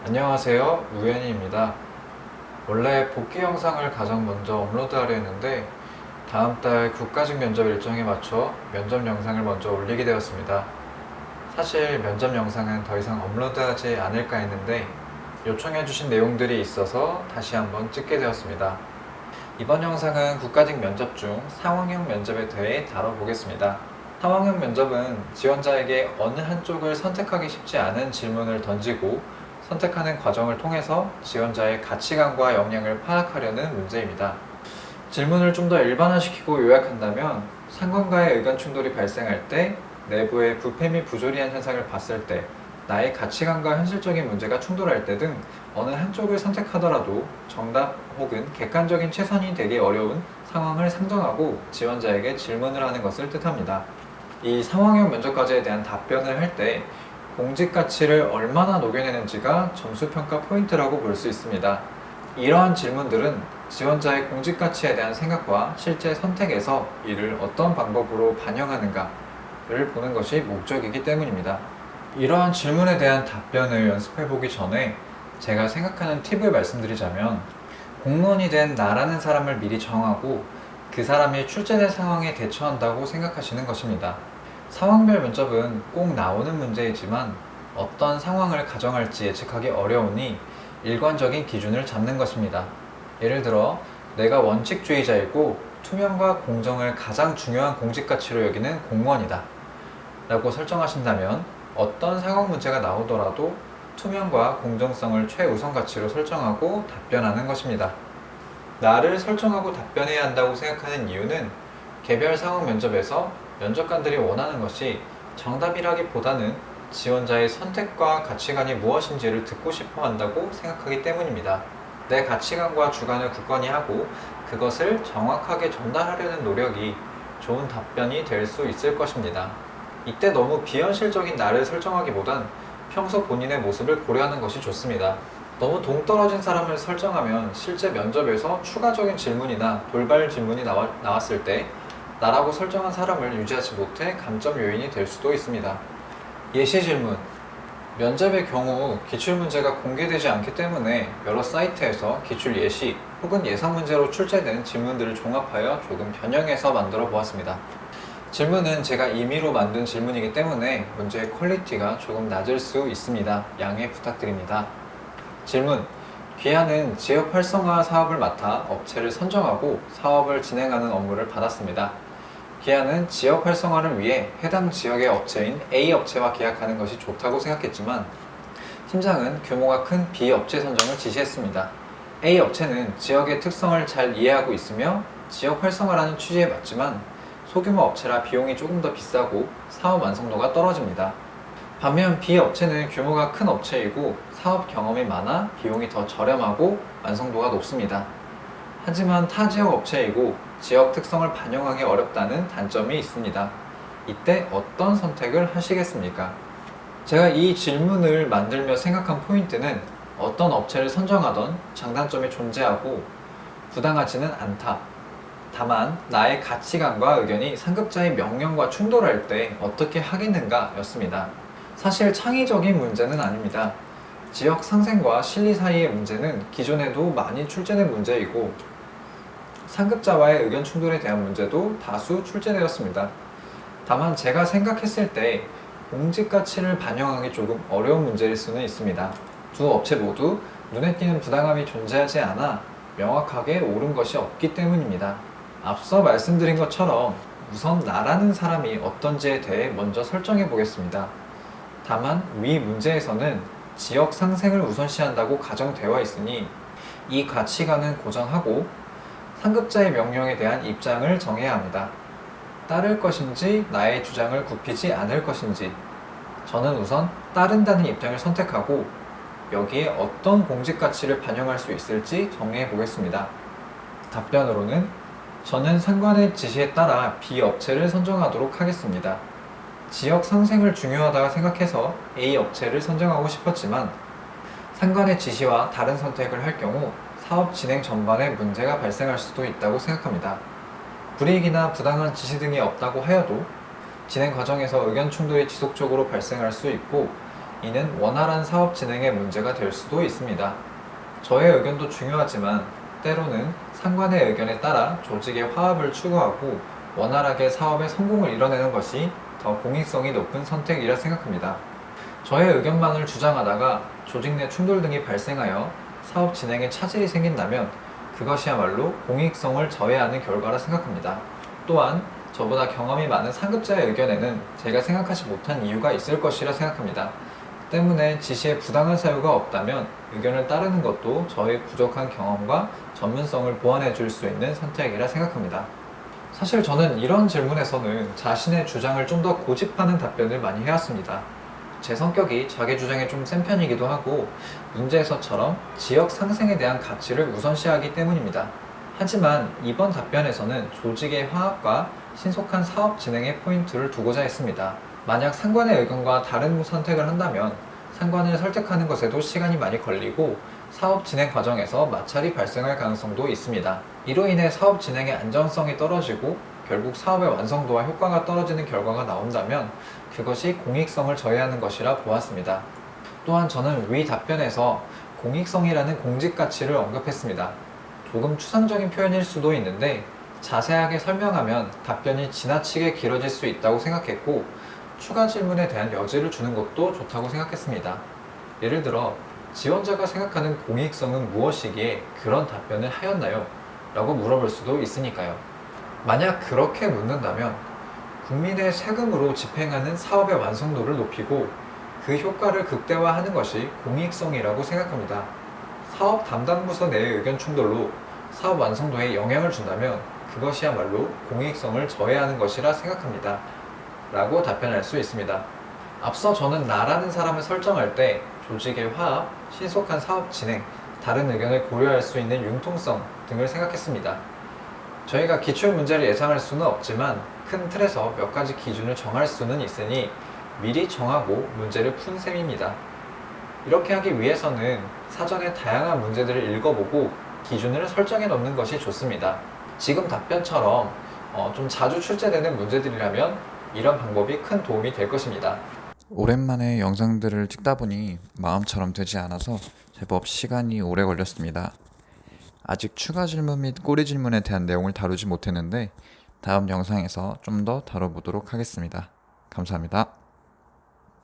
안녕하세요, 우현이입니다. 원래 복귀 영상을 가장 먼저 업로드하려 했는데 다음 달 국가직 면접 일정에 맞춰 면접 영상을 먼저 올리게 되었습니다. 사실 면접 영상은 더 이상 업로드하지 않을까 했는데 요청해주신 내용들이 있어서 다시 한번 찍게 되었습니다. 이번 영상은 국가직 면접 중 상황형 면접에 대해 다뤄보겠습니다. 상황형 면접은 지원자에게 어느 한쪽을 선택하기 쉽지 않은 질문을 던지고 선택하는 과정을 통해서 지원자의 가치관과 역량을 파악하려는 문제입니다. 질문을 좀 더 일반화시키고 요약한다면 상관과의 의견 충돌이 발생할 때, 내부의 부패 및 부조리한 현상을 봤을 때, 나의 가치관과 현실적인 문제가 충돌할 때 등 어느 한쪽을 선택하더라도 정답 혹은 객관적인 최선이 되기 어려운 상황을 상정하고 지원자에게 질문을 하는 것을 뜻합니다. 이 상황형 면접 과제에 대한 답변을 할 때 공직 가치를 얼마나 녹여내는지가 점수평가 포인트라고 볼 수 있습니다. 이러한 질문들은 지원자의 공직 가치에 대한 생각과 실제 선택에서 이를 어떤 방법으로 반영하는가를 보는 것이 목적이기 때문입니다. 이러한 질문에 대한 답변을 연습해 보기 전에 제가 생각하는 팁을 말씀드리자면, 공무원이 된 나라는 사람을 미리 정하고 그 사람이 출제된 상황에 대처한다고 생각하시는 것입니다. 상황별 면접은 꼭 나오는 문제이지만 어떤 상황을 가정할지 예측하기 어려우니 일관적인 기준을 잡는 것입니다. 예를 들어, 내가 원칙주의자이고 투명과 공정을 가장 중요한 공직 가치로 여기는 공무원이다 라고 설정하신다면 어떤 상황 문제가 나오더라도 투명과 공정성을 최우선 가치로 설정하고 답변하는 것입니다. 나를 설정하고 답변해야 한다고 생각하는 이유는 개별 상황 면접에서 면접관들이 원하는 것이 정답이라기보다는 지원자의 선택과 가치관이 무엇인지를 듣고 싶어 한다고 생각하기 때문입니다. 내 가치관과 주관을 굳건히 하고 그것을 정확하게 전달하려는 노력이 좋은 답변이 될 수 있을 것입니다. 이때 너무 비현실적인 나를 설정하기보단 평소 본인의 모습을 고려하는 것이 좋습니다. 너무 동떨어진 사람을 설정하면 실제 면접에서 추가적인 질문이나 돌발 질문이 나왔을 때 나라고 설정한 사람을 유지하지 못해 감점 요인이 될 수도 있습니다. 예시 질문. 면접의 경우 기출문제가 공개되지 않기 때문에 여러 사이트에서 기출 예시 혹은 예상 문제로 출제된 질문들을 종합하여 조금 변형해서 만들어 보았습니다. 질문은 제가 임의로 만든 질문이기 때문에 문제의 퀄리티가 조금 낮을 수 있습니다. 양해 부탁드립니다. 질문. 귀하는 지역 활성화 사업을 맡아 업체를 선정하고 사업을 진행하는 업무를 받았습니다. 기아는 지역 활성화를 위해 해당 지역의 업체인 A 업체와 계약하는 것이 좋다고 생각했지만 팀장은 규모가 큰 B 업체 선정을 지시했습니다. A 업체는 지역의 특성을 잘 이해하고 있으며 지역 활성화라는 취지에 맞지만 소규모 업체라 비용이 조금 더 비싸고 사업 완성도가 떨어집니다. 반면 B 업체는 규모가 큰 업체이고 사업 경험이 많아 비용이 더 저렴하고 완성도가 높습니다. 하지만 타 지역 업체이고 지역 특성을 반영하기 어렵다는 단점이 있습니다. 이때 어떤 선택을 하시겠습니까? 제가 이 질문을 만들며 생각한 포인트는 어떤 업체를 선정하던 장단점이 존재하고 부당하지는 않다. 다만 나의 가치관과 의견이 상급자의 명령과 충돌할 때 어떻게 하겠는가 였습니다. 사실 창의적인 문제는 아닙니다. 지역 상생과 실리 사이의 문제는 기존에도 많이 출제된 문제이고 상급자와의 의견 충돌에 대한 문제도 다수 출제되었습니다. 다만 제가 생각했을 때 공직 가치를 반영하기 조금 어려운 문제일 수는 있습니다. 두 업체 모두 눈에 띄는 부당함이 존재하지 않아 명확하게 옳은 것이 없기 때문입니다. 앞서 말씀드린 것처럼 우선 나라는 사람이 어떤지에 대해 먼저 설정해 보겠습니다. 다만 위 문제에서는 지역 상생을 우선시한다고 가정되어 있으니 이 가치관은 고정하고 상급자의 명령에 대한 입장을 정해야 합니다. 따를 것인지 나의 주장을 굽히지 않을 것인지 저는 우선 따른다는 입장을 선택하고 여기에 어떤 공직 가치를 반영할 수 있을지 정리해 보겠습니다. 답변으로는 저는 상관의 지시에 따라 B 업체를 선정하도록 하겠습니다. 지역 상생을 중요하다 생각해서 A 업체를 선정하고 싶었지만 상관의 지시와 다른 선택을 할 경우 사업 진행 전반에 문제가 발생할 수도 있다고 생각합니다. 불이익이나 부당한 지시 등이 없다고 하여도 진행 과정에서 의견 충돌이 지속적으로 발생할 수 있고 이는 원활한 사업 진행에 문제가 될 수도 있습니다. 저의 의견도 중요하지만 때로는 상관의 의견에 따라 조직의 화합을 추구하고 원활하게 사업의 성공을 이뤄내는 것이 더 공익성이 높은 선택이라 생각합니다. 저의 의견만을 주장하다가 조직 내 충돌 등이 발생하여 사업 진행에 차질이 생긴다면 그것이야말로 공익성을 저해하는 결과라 생각합니다. 또한 저보다 경험이 많은 상급자의 의견에는 제가 생각하지 못한 이유가 있을 것이라 생각합니다. 때문에 지시에 부당한 사유가 없다면 의견을 따르는 것도 저의 부족한 경험과 전문성을 보완해 줄 수 있는 선택이라 생각합니다. 사실 저는 이런 질문에서는 자신의 주장을 좀 더 고집하는 답변을 많이 해왔습니다. 제 성격이 자기 주장에 좀 센 편이기도 하고 문제에서처럼 지역 상생에 대한 가치를 우선시하기 때문입니다. 하지만 이번 답변에서는 조직의 화합과 신속한 사업 진행에 포인트를 두고자 했습니다. 만약 상관의 의견과 다른 선택을 한다면 상관을 설득하는 것에도 시간이 많이 걸리고 사업 진행 과정에서 마찰이 발생할 가능성도 있습니다. 이로 인해 사업 진행의 안전성이 떨어지고 결국 사업의 완성도와 효과가 떨어지는 결과가 나온다면 그것이 공익성을 저해하는 것이라 보았습니다. 또한 저는 위 답변에서 공익성이라는 공직 가치를 언급했습니다. 조금 추상적인 표현일 수도 있는데 자세하게 설명하면 답변이 지나치게 길어질 수 있다고 생각했고 추가 질문에 대한 여지를 주는 것도 좋다고 생각했습니다. 예를 들어 지원자가 생각하는 공익성은 무엇이기에 그런 답변을 하였나요? 라고 물어볼 수도 있으니까요. 만약 그렇게 묻는다면 국민의 세금으로 집행하는 사업의 완성도를 높이고 그 효과를 극대화하는 것이 공익성이라고 생각합니다. 사업 담당 부서 내의 의견 충돌로 사업 완성도에 영향을 준다면 그것이야말로 공익성을 저해하는 것이라 생각합니다. 라고 답변할 수 있습니다. 앞서 저는 나라는 사람을 설정할 때 조직의 화합, 신속한 사업 진행, 다른 의견을 고려할 수 있는 융통성 등을 생각했습니다. 저희가 기출 문제를 예상할 수는 없지만 큰 틀에서 몇 가지 기준을 정할 수는 있으니 미리 정하고 문제를 푼 셈입니다. 이렇게 하기 위해서는 사전에 다양한 문제들을 읽어보고 기준을 설정해 놓는 것이 좋습니다. 지금 답변처럼 좀 자주 출제되는 문제들이라면 이런 방법이 큰 도움이 될 것입니다. 오랜만에 영상들을 찍다 보니 마음처럼 되지 않아서 제법 시간이 오래 걸렸습니다. 아직 추가 질문 및 꼬리 질문에 대한 내용을 다루지 못했는데 다음 영상에서 좀 더 다뤄보도록 하겠습니다. 감사합니다.